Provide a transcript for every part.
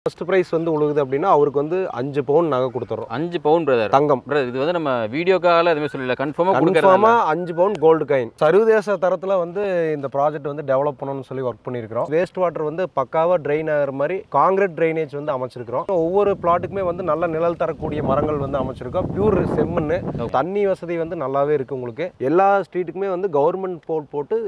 First prize வந்து உழுகுது அப்படின்னா அவருக்கு வந்து 5 பவுன் நகை கொடுத்துறோம். 5 பவுன் பிரதர். தங்கம். பிரதர் இது வந்து நம்ம வீடியோக்காக எதுவுமே சொல்லல, கன்ஃபார்மா 5 பவுன் கோல்டு காயின். சர்வதேச தரத்துல வந்து இந்த ப்ராஜெக்ட் வந்து டெவலப் பண்ணணும்னு சொல்லி ஒர்க் பண்ணியிருக்கிறோம். வேஸ்ட் வாட்டர் வந்து பக்காவா ட்ரெயின் ஆகிற மாதிரி காங்கிரீட் ட்ரைனேஜ் வந்து அமைச்சிருக்கிறோம். ஒவ்வொரு பிளாட்டுக்குமே வந்து நல்ல நிழல் தரக்கூடிய மரங்கள் வந்து அமைச்சிருக்கோம். பியூர் செம்மண்ணு. தண்ணி வசதி வந்து நல்லாவே இருக்கு. உங்களுக்கு எல்லா ஸ்ட்ரீட்டுக்குமே வந்து கவர்மெண்ட் போட்டு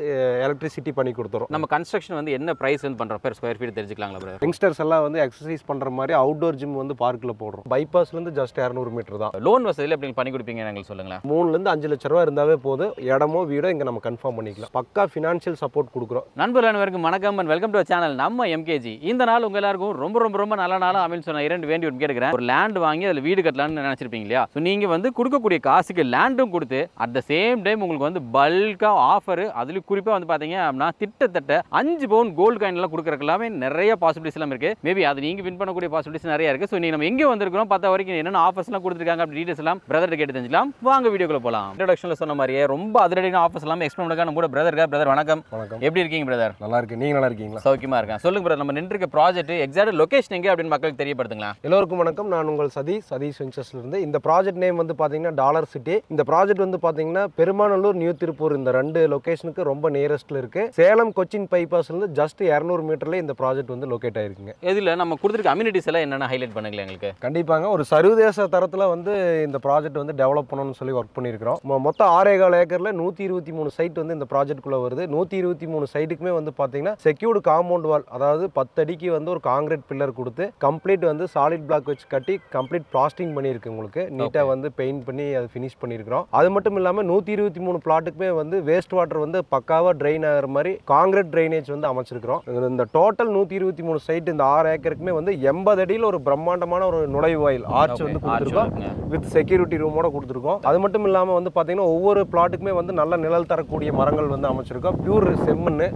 எலக்ட்ரிசிட்டி பண்ணி கொடுத்துரும். நம்ம கன்ஸ்ட்ரக்ஷன் வந்து என்ன பிரைஸ் வந்து பண்றோம் பெர் ஸ்கொயர் ஃபீட் தெரிஞ்சுக்கலாங்களா பிரதர்? யங்ஸ்டர்ஸ் எல்லாம் வந்து எக்ஸசைஸ் பண்ற மாதிரி அவுட்டோர் ஜிம் வந்து பார்க்ல போடுறோம். பைபாஸ்ல இருந்து ஜஸ்ட் 200 மீட்டர் தான். லோன் வசதியில எப்படி பண்ணி கொடுப்பீங்க எங்களுக்கு சொல்லுங்களேன். 3 ல இருந்து 5 லட்சம் ரூபாய் இருந்தாவே போதும். இடமோ வீடோ இங்க நம்ம கன்ஃபார்ம் பண்ணிக்கலாம். பக்கா ஃபினான்ஷியல் சப்போர்ட் கொடுக்குறோம். நண்பர்கள் அனைவருக்கும் வணக்கம் அண்ட் வெல்கம் டு சேனல் நம்ம எம்கேஜி. இந்த நாள் உங்க எல்லாருக்கும் ரொம்ப நல்ல நாளாக அமைன்னு சொன்ன 2 வேண்டி ஒன்று கேட்குறேன். ஒரு லேண்ட் வாங்கி அதில் வீடு கட்டலாம்னு நினைச்சிருப்பீங்க இல்லையா? ஸோ நீங்க வந்து கொடுக்கக்கூடிய காசுக்கு லேண்டும் கொடுத்து அட் த சேம் டைம் உங்களுக்கு வந்து பல்கா ஆஃபர், அதுல குறிப்பாக வந்து பாத்தீங்க அப்படின்னா கிட்டத்தட்ட 5 பவுன் கோல்டு காயின் எல்லாம் கொடுக்கறதுலாமே நிறைய பாசிபிலிட்டிஸ் எல்லாம் இருக்கு. மேபி அது நீங்க வின் பண்ணக்கூடிய பாசிபிலிட்டிஸ் நிறைய இருக்கு. ஸோ நீங்க நம்ம எங்கே வந்திருக்கிறோம் பார்த்தா வரைக்கும் என்னென்ன ஆஃபர்ஸ் எல்லாம் கொடுத்துருக்காங்க அப்படி டீடைல்ஸ் எல்லாம் பிரதர் கேட்டு தெரிஞ்சுக்கலாம். வாங்க வீடியோக்குள்ள போலாம். இன்ட்ரோடக்ஷன்ல சொன்ன மாதிரியே ரொம்ப அதிரடியான ஆஃபர்ஸ் எல்லாம் எக்ஸ்பிளைன் பண்ண நம்ம கூட பிரதர். வணக்கம். எப்படி இருக்கீங்க பிரதர்? நல்லா இருக்கு. நீங்க நல்லா இருக்கீங்களா? சௌக்கியமா இருக்கேன். சொல்லுங்க பிரதர், நம்ம நின்றுக்க ப்ராஜெக்ட் எக்ஸாக்ட் லொகேஷன் எங்க அப்படின்னு மக்களுக்கு தெரியப்படுத்துங்களா? எல்லோருக்கும் வணக்கம். நான் உங்கள் சதீஷ் வெஞ்சர்ஸ்ல இருந்து. இந்த ப்ராஜெக்ட் நேம் வந்து பாத்தீங்கன்னா டாலர் சிட்டி. இந்த ப்ராஜெக்ட் வந்து பாத்தீங்கன்னா பெருமாநல்லூர், நியூ திருப்பூர் இந்த 2 லொகேஷனுக்கு ரொம்ப நியரஸ்ட்ல இருக்கு. சேலம் கொச்சின் பைபாஸ்ல இருந்து ஜஸ்ட் 200 மீட்டர்ல இந்த ப்ராஜெக்ட் வந்து லொகேட் ஆயிருக்குங்க. இதுல நம்ம கொடுத்திருக்க அம்யூனிட்டிஸ் எல்லாம் என்னென்ன ஹைலைட் பண்ணுங்களேன் எங்களுக்கு. கண்டிப்பாங்க. ஒரு சர்வதேச தரத்துல வந்து இந்த ப்ராஜெக்ட் வந்து டெவலப் பண்ணணும்னு சொல்லி ஒர்க் பண்ணியிருக்கிறோம். மொத்தம் 6.25 ஏக்கர்ல 123 சைட் வந்து இந்த ப்ராஜெக்ட்குள்ள வருது. 123 சைட்டுக்குமே வந்து பாத்தீங்கன்னா செக்யூர்டு காம்பவுண்ட் வால், அதாவது 10 அடிக்கு வந்து ஒரு காங்கிரீட் பில்லர் கொடுத்து கம்ப்ளீட் வந்து சாலிட் பிளாக் வச்சு கட்டி கம்ப்ளீட் பிளாஸ்டிங் பண்ணியிருக்கு. உங்களுக்கு நீட்டா வந்து பெயிண்ட் பண்ணி அது ஃபினிஷ் பண்ணியிருக்கிறோம். அது மட்டும் இல்லாம 123 பிளாட்டுக்குமே வந்து வேஸ்ட் வாட்டர் வந்து பக்காவா ட்ரெயின் ஆகிற மாதிரி காங்கிரீட் ட்ரைனேஜ் வந்து அமைச்சிருக்கிறோம். இந்த டோட்டல் 123 சைட் இந்த 6 ஏக்கருக்குமே வந்து 80 அடியில் ஒரு பிரம்மாண்டமான ஒரு நுழைவாயில் ஆர்ச் வந்து கொடுத்துருக்கோம். வித் செக்யூரிட்டி ரூமோட கொடுத்துருக்கோம். அது மட்டும் இல்லாம வந்து பாத்தீங்கன்னா ஒவ்வொரு பிளாட்டுக்குமே வந்து நல்ல நிழல் தரக்கூடிய மரங்கள் வந்து அமைச்சிருக்கோம். பியூர் செம்மண்ணு.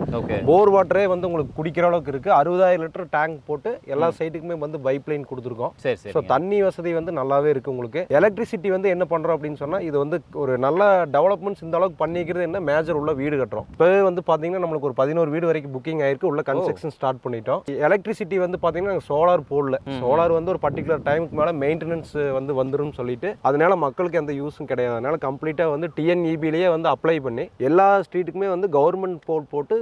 போர் வாட்டரே வந்து உங்களுக்கு குடிக்கிற அளவுக்கு இருக்கு. 60,000 லிட்டர் டேங்க் போட்டு எல்லா சைட்டுக்குமே வந்து பைப் லைன் கொடுத்துருக்கோம். ஸோ தண்ணி வசதி வந்து நல்லாவே இருக்கு. உங்களுக்கு எலக்ட்ரிசிட்டி வந்து என்ன பண்றோம் அப்படின்னு சொன்னா, இது வந்து ஒரு நல்ல டெவலப்மெண்ட்ஸ் இந்த அளவுக்கு பண்ணிக்கிறது என்ன மேஜர் உள்ள வீடு கட்டுறோம். இப்பவே வந்து பாத்தீங்கன்னா நம்மளுக்கு ஒரு 11 வீடு வரைக்கும் புக்கிங் ஆயிருக்கு. உள்ள கன்ஸ்ட்ரக்ஷன் ஸ்டார்ட் பண்ணிட்டோம். எலக்ட்ரிசிட்டி வந்து பாத்தீங்கன்னா சோலார் போடல. சோலார் வந்து ஒரு பர்டிகுலர் டைமுக்கு மேல மெயின்டெனன்ஸ் வந்து வந்துரும் சொல்லிட்டு அதனால மக்களுக்கு எந்த யூஸும் கிடையாது. அதனால கம்ப்ளீட்டா வந்து டிஎன்இபிலேயே வந்து அப்ளை பண்ணி எல்லா ஸ்ட்ரீட்டுக்குமே வந்து கவர்மெண்ட் போட்டு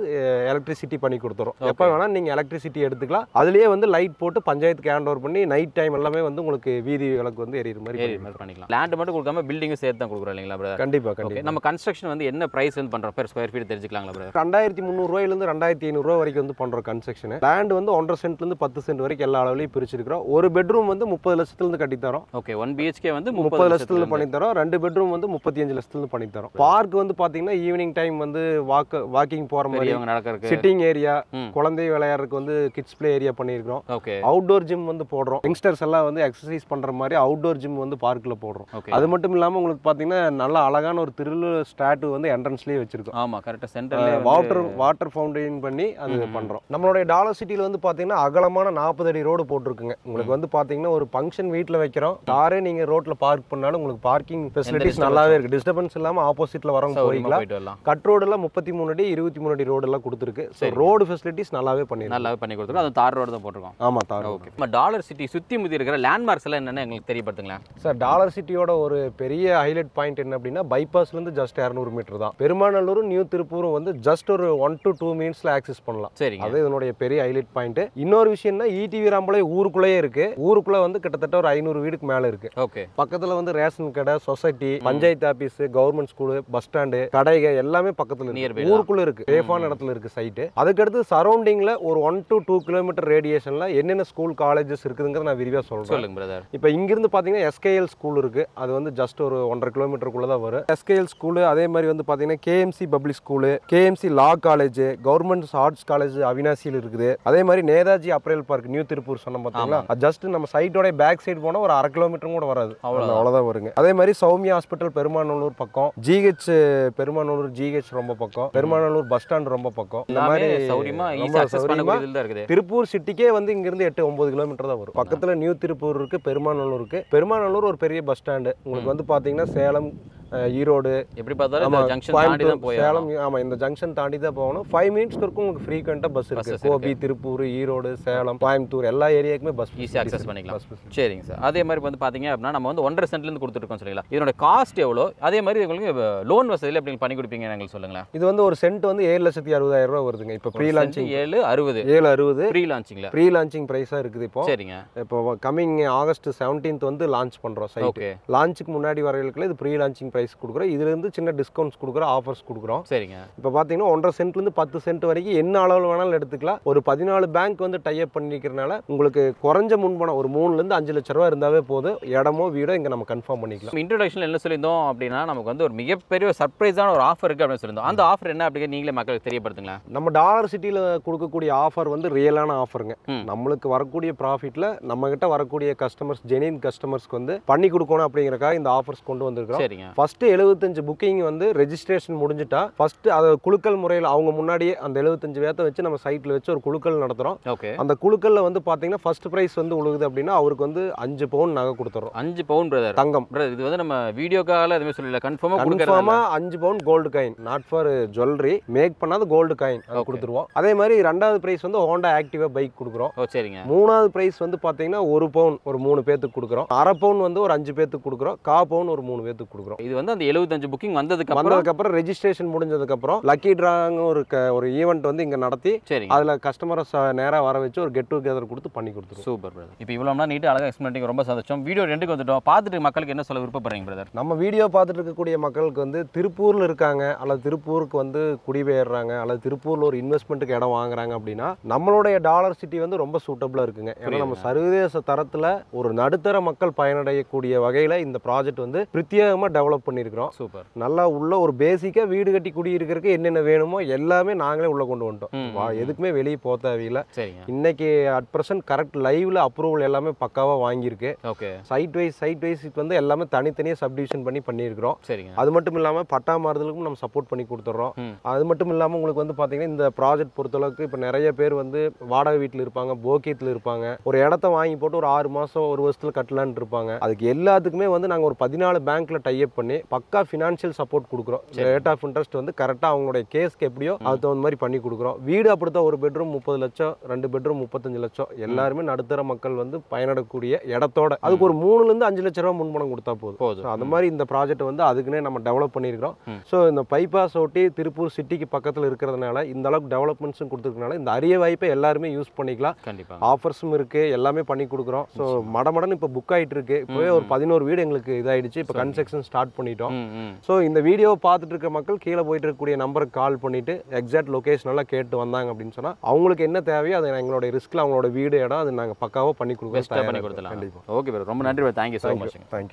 எலக்ட்ரிசிட்டி பண்ணி கொடுத்துரும். எப்போ வேணா நீங்க எலக்ட்ரிசிட்டி எடுத்துக்கலாம். அதுலயே வந்து லைட் போட்டு பஞ்சாயத்துக்கு ஹேண்ட் ஓவர் பண்ணி நைட் டைம் எல்லாமே வந்து உங்களுக்கு வீதி விளக்கு வந்து எரியுற மாதிரி பண்ணிக்கலாம். லேண்ட் மட்டும் கொடுக்காம பில்டிங் சேர்த்து தான் கொடுக்குறோம் இல்லைங்களா பிரதர்? கண்டிப்பா. நம்ம கன்ஸ்ட்ரக்ஷன் வந்து என்ன பிரைஸ் வந்து பண்றோம் பெர் ஸ்கொயர் ஃபீட் தெரிஞ்சுக்கலாங்களா பிரதர்? 2300 ரூபாயிலிருந்து 2500 ரூபாய் வரைக்கும் வந்து பண்றோம் கன்ஸ்ட்ரக்ஷன். லேண்ட் வந்து 1.5 சென்ட்ல இருந்து 10 சென்ட் வரைக்கும் எல்லா அளவுலயும் பிரிச்சிருக்கிறோம். ஒரு பெட்ரூம் வந்து 30 லட்சத்துல இருந்து கட்டி தரோம். ஓகே, 1 BHK வந்து 30 லட்சத்துல இருந்து பண்ணி தரோம். 2 பெட்ரூம் வந்து 35 லட்சத்துல இருந்து பண்ணி தரோம். பார்க் வந்து பாத்தீங்கன்னா ஈவினிங் டைம் வந்து வாக்கிங் போற மாதிரி நடக்கிறதுக்கு சிட்டிங் ஏரியா, குழந்தை விளையாடுறதுக்கு வந்து கிட்ஸ் பிளே ஏரியா பண்ணியிருக்கிறோம். அவுட்டோர் ஜிம் வந்து போடுறோம். யங்ஸ்டர்ஸ் எல்லாம் வந்து எக்ஸசைஸ் பண்ற மாதிரி அவுட்டோர் ஜிம் வந்து பார்க்ல போடுறோம். அது மட்டும் இல்லாம உங்களுக்கு பாத்தீங்கன்னா நல்ல அழகான ஒரு திருவள்ளுவர் ஸ்டாட்டு வந்து என்ட்ரன்ஸ்லயே வச்சிருக்கோம். ஆமா, கரெக்ட்டா சென்டர்ல வாட்டர் ஃபவுண்டைன் பண்ணி அது பண்றோம். நம்மளுடைய டாலர் சிட்டில வந்து பாத்தீங்கன்னா அகலமான 40 அடி ரோடு போட்டுருக்குங்க. உங்களுக்கு வந்து பாத்தீங்கன்னா ஒரு ஃபங்க்ஷன் வீட்ல வைக்கிறோம், காரே நீங்க ரோட்ல பார்க் பண்ணாலும் உங்களுக்கு பார்க்கிங் ஃபெசிலிட்டிஸ் நல்லாவே இருக்கு. டிஸ்டர்பன்ஸ் இல்லாம ஆப்போசிட்ல வரவங்க போய்க்கலாம். கட் ரோடுல 33 அடி 23 அடி ரோடு எல்லாம் கொடுத்துருக்கு. சோ ரோடு ஃபெசிலிட்டிஸ் நல்லாவே பண்ணி கொடுத்துருக்கோம். அது தார் ரோடு தான் போட்டுருக்கோம். ஆமா, தார். ஓகே, நம்ம டாலர் சிட்டி சுத்தி முத்தி இருக்கிற லேண்ட்மார்க்ஸ் எல்லாம் என்னன்னு எங்களுக்கு தெரியப்படுத்துங்களா சார்? டாலர் சிட்டியோட ஒரு பெரிய ஹைலைட் பாயிண்ட் என்ன அப்படின்னா பைபாஸ்ல இருந்து ஜஸ்ட் 200 மீட்டர் தான். பெருமாநல்லூர், நியூ திருப்பூரும் வந்து ஜஸ்ட் ஒரு 1 to 2 மினிட்ஸ்ல ஆக்சஸ் பண்ணலாம். சரி, அது இதனுடைய பெரிய ஹைலைட் பாயிண்ட். இன்னொரு விஷயம்னா ஈடிவி ராம்பளை ஊருக்குள்ளேயே இருக்கு. ஊருக்குள்ள வந்து கிட்டத்தட்ட ஒரு 500 வீடுக்கு மேல இருக்கு. ஓகே, பக்கத்துல வந்து ரேஷன் கடை, society, panchayat office, government school, bus stand, கடைகள் எல்லாமே பக்கத்துல இருக்கு. ஊருக்குள்ள இருக்கு. சேஃபான இடத்துல இருக்கு சைட். அதுக்கடுத்து சரௌண்டிங்ல ஒரு 1 to 2 கிலோமீட்டர் ரேடியேஷன்ல என்னென்ன ஸ்கூல் காலேஜஸ் இருக்குதுங்கிறத நான் விரிவா சொல்றேன். சொல்லுங்க பிரதர். இப்போ இங்கிருந்து பாத்தீங்கன்னா SKL ஸ்கூல் இருக்கு. அது வந்து ஜஸ்ட் ஒரு 1.5 கிலோமீட்டருக்குள்ள தான் வரும். SKL ஸ்கூல், அதே மாதிரி வந்து பாத்தீங்கன்னா KMC public school, KMC law college, government arts college அவினாசியில் இருக்குது. அதே மாதிரி Netaji apparel park new Tiruppur சொன்ன பாத்தீங்களா, ஜஸ்ட் நம்ம சைட்டோட பேக் சைடு போனா ஒரு 1/2 கிலோமீட்டர் கூட வராது. அவ்வளவுதான் வருங்க. அதே மாதிரி சௌமியா ஹாஸ்பிட்டல் பெருமாநல்லூர் பக்கம், GH பெருமாநல்லூர் GH ரொம்ப பக்கம், பெருமாநல்லூர் பஸ் ஸ்டாண்ட் ரொம்ப பக்கம். இந்த மாதிரி சௌரியமா ஈஸியா அக்சஸ் பண்ணக்கூடிய இதுல இருக்குது. திருப்பூர் சிட்டிக்கே வந்து இங்க இருந்து 8-9 கிலோமீட்டர் தான் வரும். பக்கத்துல நியூ திருப்பூர் இருக்கு, பெருமாநல்லூர் இருக்கு. பெருமாநல்லூர் ஒரு பெரிய பஸ் ஸ்டாண்டு. உங்களுக்கு வந்து பாத்தீங்கன்னா சேலம் ஈரோடு, எப்படி பார்த்தாலும் இந்த ஜங்ஷன் தாண்டி தான் போய் சேலம். ஆமா, இந்த ஜங்ஷன் தாண்டி தான் போகணும். 5 மினிட்ஸ்க்கு இருக்கும் உங்களுக்கு ஃப்ரீக்வெண்டா பஸ் இருக்கு. கோபி, திருப்பூர், ஈரோடு, சேலம், கோயம்புத்தூர் எல்லா ஏரியாக்குமே பஸ் ஈஸியாக அக்சஸ் பண்ணிக்கலாம். சரிங்க சார். அதே மாதிரி வந்து பார்த்தீங்க அப்படின்னா நம்ம வந்து 1.5 சென்ட்லேருந்து கொடுத்துருக்கோம் சொல்லிங்களா, இதோட காஸ்ட் எவ்வளோ, அதே மாதிரி உங்களுக்கு லோன் வசதியில் எப்படி பண்ணி கொடுப்பீங்க எங்களுக்கு சொல்லுங்களேன். இது வந்து ஒரு சென்ட் வந்து 7,60,000 ரூபா வருதுங்க. இப்போ ப்ரீ லான்ச்சிங் 760 ப்ரீ லான்ச்சிங்ல ப்ரீ லான்ச்சிங் பிரைஸா இருக்குது. இப்போ சரிங்க. இப்போ கமிங் ஆகஸ்ட் 17th வந்து லான்ச் பண்றோம் சைட். ஓகே. லான்ச்சுக்கு முன்னாடி வரவங்களுக்கு இது ப்ரீ லான்ச்சிங் பிரைஸ் கொடுக்குறோம். இதுல இருந்து சின்ன டிஸ்கவுண்ட்ஸ் கொடுக்குறோம், ஆஃபர்ஸ் கொடுக்குறோம். சரிங்க. இப்போ பாத்தீங்கன்னா 1.5 சென்ட்ல இருந்து 10 சென்ட் வரைக்கும் என்ன அளவில் வேணாலும் எடுத்துக்கலாம். ஒரு 14 பேங்க் வந்து டை அப் பண்ணிக்கிறனால உங்களுக்கு குறைஞ்ச முன்பணம் ஒரு 3 ல இருந்து 5 லட்சம் ரூபா இருந்தாவே போதும், இடமோ வீடோ இங்க நம்ம கன்ஃபார்ம் பண்ணிக்கலாம். இன்ட்ரோடக்ஷன்ல என்ன சொல்லியிருந்தோம் அப்படின்னா நமக்கு வந்து ஒரு மிகப்பெரிய ஒரு சர்ப்ரைஸான ஒரு ஆஃபர் இருக்கு அப்படின்னு சொல்லியிருந்தோம். அந்த ஆஃபர் என்ன அப்படின்னு நீங்களே மக்களுக்கு தெரியப்படுத்துங்களேன். நம்ம டாலர் சிட்டியில் கொடுக்கக்கூடிய ஆஃபர் வந்து ரியலான ஆஃபருங்க. நம்மளுக்கு வரக்கூடிய ப்ராஃபிட்ல நம்ம கிட்ட வரக்கூடிய கஸ்டமர்ஸ், ஜெனின் கஸ்டமர்ஸ்க்கு வந்து பண்ணி கொடுக்கணும் அப்படிங்கறக்காக இந்த ஆஃபர்ஸ் கொண்டு வந்திருக்கோம். சரிங்க. ஃபர்ஸ்ட் 75 புக்கிங் வந்து ரெஜிஸ்ட்ரேஷன் முடிஞ்சிட்டா ஃபர்ஸ்ட் அதை குழுக்கள் முறையில் அவங்க முன்னாடியே அந்த 75 பேர்த்த வச்சு நம்ம சைட்ல வச்சு ஒரு குழுக்கள் நடத்துறோம். ஓகே. அந்த குழுக்கள்ல வந்து பாத்தீங்கன்னா ஃபர்ஸ்ட் பிரைஸ் வந்து உழுகுது அப்படின்னா அவருக்கு வந்து 5 பவுன் நகை கொடுத்துறோம். 5 பவுன் பிரதர், தங்கம். பிரதர் இது வந்து நம்ம வீடியோக்காக எதுவுமே சொல்லல, கன்ஃபார்மா கன்ஃபார்மா 5 பவுன் gold coin, not for jewellery, make பண்ணாத கோல்டு காயின் அது கொடுத்துருவோம். அதே மாதிரி ரெண்டாவது பிரைஸ் வந்து ஹோண்டா ஆக்டிவா பைக் கொடுக்குறோம். ஓ சரிங்க. மூணாவது பிரைஸ் வந்து பாத்தீங்கன்னா 1 பவுன் ஒரு 3 பேத்துக்கு கொடுக்குறோம். 1/2 பவுன் வந்து ஒரு 5 பேத்துக்கு கொடுக்குறோம். 1/4 பவுன் ஒரு 3 பேத்துக்கு கொடுக்குறோம். இது வந்து அந்த 75 புக்கிங் வந்ததுக்கு அப்புறம் ரெஜிஸ்ட்ரேஷன் முடிஞ்சதுக்கு அப்புறம் லக்கி டிராங்க ஒரு ஈவென்ட் வந்து இங்க நடத்தி சரிங்க, அதுல கஸ்டமரை நேரா வர வச்சு ஒரு கெட் டுகெதர் கொடுத்து பண்ணி கொடுத்துருவோம். Super brother. இப்போ இவ்வளவு நீட்டா அழகா எக்ஸ்பிளைன் பண்ணி ரொம்ப சந்தோஷம். வீடியோ ரெண்டுக்கு வந்துட்டோம். பார்த்துட்டு மக்களுக்கு என்ன சொல்ல விருப்பப்படுறீங்க பிரதர்? நம்ம வீடியோ பார்த்துட்டு இருக்கக்கூடிய மக்களுக்கு வந்து திருப்பூர்ல இருக்காங்க அல்லது திருப்பூருக்கு வந்து குடிபெயர்றாங்க அல்லது திருப்பூர்ல ஒரு இன்வெஸ்ட்மெண்ட்டுக்கு இடம் வாங்குறாங்க அப்படின்னா நம்மளுடைய டாலர் சிட்டி வந்து ரொம்ப சூட்டபிளா இருக்குங்க. ஏன்னா நம்ம சர்வதேச தரத்துல ஒரு நடுத்தர மக்கள் பயனடையக்கூடிய வகையில இந்த ப்ராஜெக்ட் வந்து பிரத்யேகமா டெவலப் பண்ணியிருக்கிறோம். சூப்பர். நல்லா உள்ள ஒரு பேசிக்கா வீடு கட்டி குடியிருக்கிறதுக்கு என்னென்ன வேணுமோ எல்லாமே நாங்களே உள்ள கொண்டு வந்துட்டோம். எதுக்குமே வெளியே போக தேவையில்லை. இன்னைக்கு அட் பிரசன்ட் கரெக்ட் லைவ்ல அப்ரூவல் எல்லாமே பக்காவா வாங்கியிருக்கு. ஓகே. சைட் வைஸ் வந்து எல்லாமே தனித்தனியாக சப்டிவிஷன் பண்ணி பண்ணியிருக்கிறோம். சரிங்க. அது மட்டும் இல்லாமல் பட்டா மாறுதலுக்கும் நம்ம சப்போர்ட் பண்ணி கொடுத்துட்றோம். அது மட்டும் இல்லாமல் உங்களுக்கு வந்து பார்த்தீங்கன்னா இந்த ப்ராஜெக்ட் பொறுத்தளவுக்கு இப்போ நிறைய பேர் வந்து வாடகை வீட்டில் இருப்பாங்க, போக்கியத்தில் இருப்பாங்க, ஒரு இடத்த வாங்கி போட்டு ஒரு 6 மாதம் 1 வருஷத்தில் கட்டலான்னு இருப்பாங்க. அதுக்கு எல்லாத்துக்குமே வந்து நாங்கள் ஒரு 14 பேங்க்ல டைப் பண்ணி பக்கா ஃபினான்ஷியல் சப்போர்ட் கொடுக்குறோம். ரேட் ஆஃப் இன்ட்ரெஸ்ட் வந்து கரெக்டாக அவங்களுடைய கேஸ்க்கு எப்படியோ அது தகுந்த மாதிரி பண்ணி கொடுக்குறோம். வீடு அப்படித்தான், ஒரு பெட்ரூம் 30 லட்சம், 2 பெட்ரூம் 35 லட்சம், எல்லாருமே நடுத்தர மக்கள் வந்து பயனடக்கூடிய இடத்தோட அதுக்கு ஒரு 3 ல இருந்து 5 லட்சம் ரூபாய் முன்பணம் கொடுத்தா போதும். அந்த மாதிரி இந்த ப்ராஜெக்ட் வந்து அதுக்குன்னே நம்ம டெவலப் பண்ணியிருக்கிறோம். ஸோ இந்த பைபாஸ் ஒட்டி திருப்பூர் சிட்டிக்கு பக்கத்தில் இருக்கிறதுனால இந்த அளவுக்கு டெவலப்மெண்ட்ஸும் கொடுத்துருக்கனால இந்த அரிய வாய்ப்பை எல்லாருமே யூஸ் பண்ணிக்கலாம். கண்டிப்பா ஆஃபர்ஸும் இருக்கு, எல்லாமே பண்ணி கொடுக்குறோம். ஸோ மடமடன்னு இப்போ புக் ஆகிட்டு இருக்கு. இப்போவே ஒரு 11 வீடு எங்களுக்கு இதாயிடுச்சு. இப்போ கன்ஸ்ட்ரக்ஷன் ஸ்டார்ட் பண்ணிட்டோம். ஸோ இந்த வீடியோவை பார்த்துட்டு இருக்க மக்கள் கீழே போயிட்டு இருக்கக்கூடிய நம்பருக்கு கால் பண்ணிட்டு எக்ஸாக்ட் லொகேஷன் எல்லாம் கேட்டு வந்தாங்க அப்படின்னு சொன்னா அவங்களுக்கு என்ன தேவையோ அதை எங்களுடைய ரிஸ்க்ல அவங்களோட வீடு இடம் அது நாங்கள் பக்காவாக பண்ணி கொடுக்குறோம். ஓகே, ரொம்ப நன்றி. Thank you so much. தேங்க்யூ.